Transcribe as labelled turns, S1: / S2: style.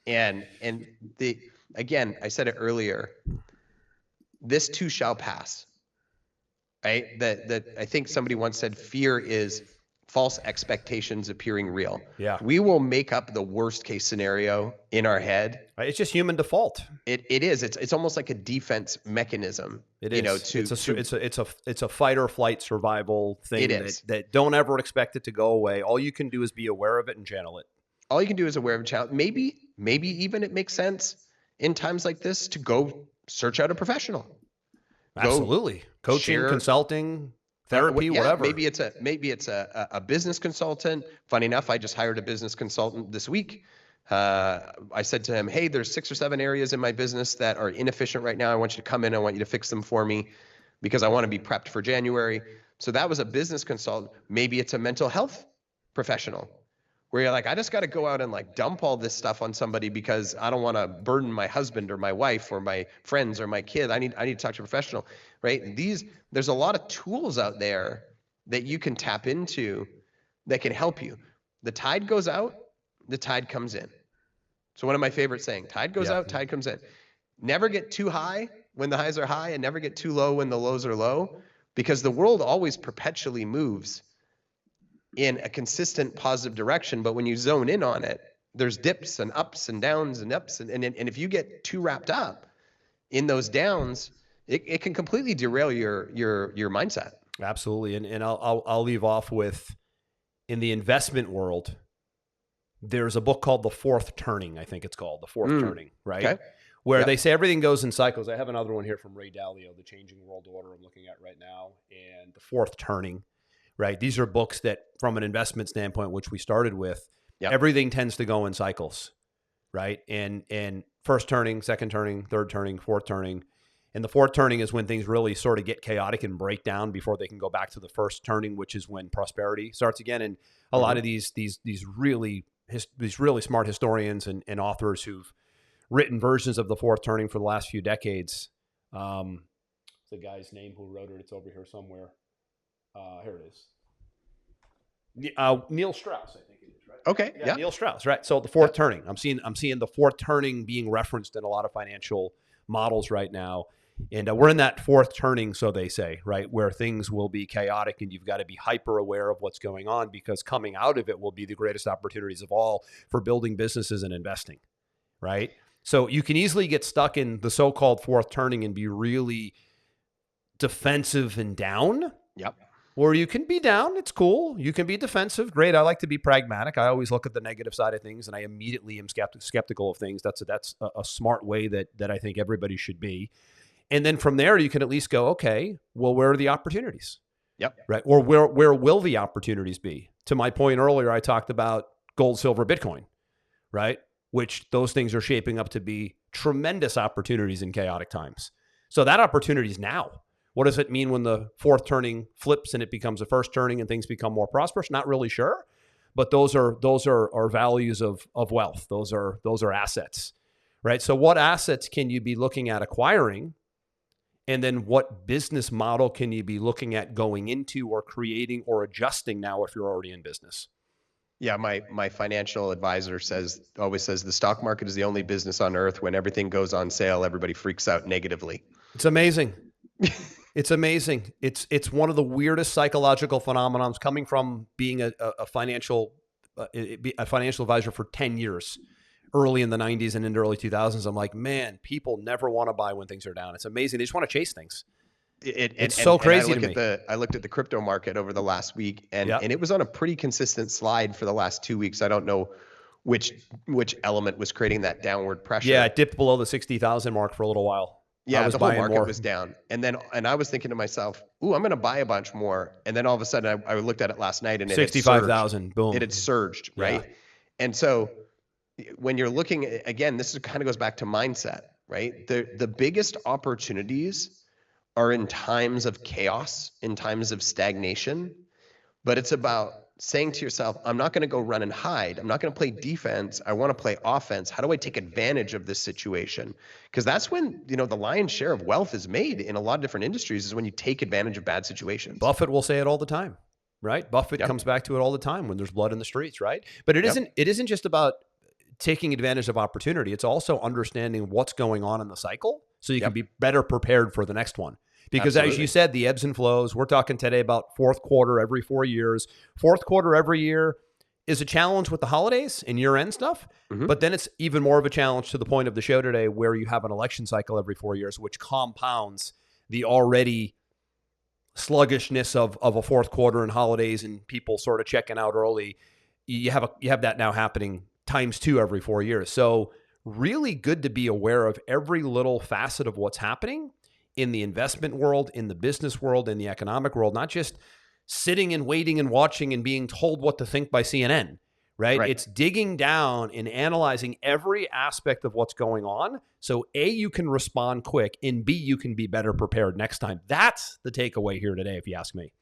S1: And the again, I said it earlier, this too shall pass. Right? That I think somebody once said fear is false expectations appearing real.
S2: Yeah.
S1: We will make up the worst case scenario in our head.
S2: It's just human default.
S1: It is. It's almost like a defense mechanism.
S2: It
S1: You know,
S2: is. It's a fight or flight survival thing
S1: It is.
S2: that don't ever expect it to go away. All you can do is be aware of it and channel it.
S1: All you can do is aware of a challenge. Maybe even it makes sense in times like this to go search out a professional.
S2: Absolutely. Coaching, consulting, therapy, whatever.
S1: Maybe it's a business consultant. Funny enough, I just hired a business consultant this week. I said to him, hey, there's 6 or 7 areas in my business that are inefficient right now. I want you to come in. I want you to fix them for me because I want to be prepped for January. So that was a business consultant. Maybe it's a mental health professional where you're like, I just got to go out and like dump all this stuff on somebody because I don't want to burden my husband or my wife or my friends or my kid. I need to talk to a professional, right? There's a lot of tools out there that you can tap into that can help you. The tide goes out, the tide comes in. So one of my favorite saying, tide goes out, tide comes in. Never get too high when the highs are high and never get too low when the lows are low, because the world always perpetually moves in a consistent positive direction. But when you zone in on it, there's dips and ups and downs and ups. And if you get too wrapped up in those downs, it can completely derail your mindset.
S2: Absolutely. And I'll leave off with, in the investment world, there's a book called The Fourth Turning. I think it's called The Fourth Turning, right? Okay. Where they say everything goes in cycles. I have another one here from Ray Dalio, The Changing World Order, I'm looking at right now, and The Fourth Turning. Right. These are books that, from an investment standpoint, which we started with, everything tends to go in cycles. Right. And first turning, second turning, third turning, fourth turning. And the fourth turning is when things really sort of get chaotic and break down before they can go back to the first turning, which is when prosperity starts again. And a lot of these really smart historians and authors who've written versions of the fourth turning for the last few decades. The guy's name who wrote it, it's over here somewhere. Here it is. Neil Strauss, I think it is, right?
S1: Okay.
S2: Yeah. Neil Strauss, right? So the fourth turning. I'm seeing the fourth turning being referenced in a lot of financial models right now, and we're in that fourth turning, so they say, right, where things will be chaotic, and you've got to be hyper aware of what's going on, because coming out of it will be the greatest opportunities of all for building businesses and investing, right? So you can easily get stuck in the so-called fourth turning and be really defensive and down.
S1: Yep.
S2: Or you can be down. It's cool. You can be defensive. Great. I like to be pragmatic. I always look at the negative side of things, and I immediately am skeptical of things. That's a smart way that I think everybody should be. And then from there, you can at least go, okay, well, where are the opportunities?
S1: Yep.
S2: Right. Or where will the opportunities be? To my point earlier, I talked about gold, silver, Bitcoin, right? Which those things are shaping up to be tremendous opportunities in chaotic times. So that opportunity is now. What does it mean when the fourth turning flips and it becomes a first turning and things become more prosperous? Not really sure, but those are values of wealth. Those are assets, right? So what assets can you be looking at acquiring? And then what business model can you be looking at going into or creating or adjusting now if you're already in business?
S1: Yeah, my financial advisor always says the stock market is the only business on earth when everything goes on sale, everybody freaks out negatively.
S2: It's amazing. It's amazing. It's one of the weirdest psychological phenomenons, coming from being a financial advisor for 10 years, early in the 90s and into early 2000s. I'm like, man, people never want to buy when things are down. It's amazing. They just want to chase things. It's so crazy to me.
S1: I looked at the crypto market over the last week, and it was on a pretty consistent slide for the last 2 weeks. I don't know which element was creating that downward pressure.
S2: Yeah, it dipped below the 60,000 mark for a little while.
S1: Yeah, the whole market was down. And I was thinking to myself, ooh, I'm going to buy a bunch more. And then all of a sudden I looked at it last night and it
S2: 65,000, boom.
S1: It had surged, right? Yeah. And so when you're looking, again, this kind of goes back to mindset, right? The biggest opportunities are in times of chaos, in times of stagnation, but it's about saying to yourself, I'm not going to go run and hide. I'm not going to play defense. I want to play offense. How do I take advantage of this situation? Because that's when, the lion's share of wealth is made in a lot of different industries, is when you take advantage of bad situations.
S2: Buffett will say it all the time, right? Buffett comes back to it all the time when there's blood in the streets, right? But it isn't just about taking advantage of opportunity. It's also understanding what's going on in the cycle so you
S1: Yep.
S2: can be better prepared for the next one. Because
S1: Absolutely.
S2: as you said, the ebbs and flows, we're talking today about fourth quarter every 4 years. Fourth quarter every year is a challenge with the holidays and year-end stuff.
S1: Mhm.
S2: But then it's even more of a challenge to the point of the show today where you have an election cycle every 4 years, which compounds the already sluggishness of a fourth quarter and holidays and people sort of checking out early. You have that now happening times 2 every 4 years. So really good to be aware of every little facet of what's happening in the investment world, in the business world, in the economic world, not just sitting and waiting and watching and being told what to think by CNN, right? It's digging down and analyzing every aspect of what's going on. So A, you can respond quick, and B, you can be better prepared next time. That's the takeaway here today, if you ask me.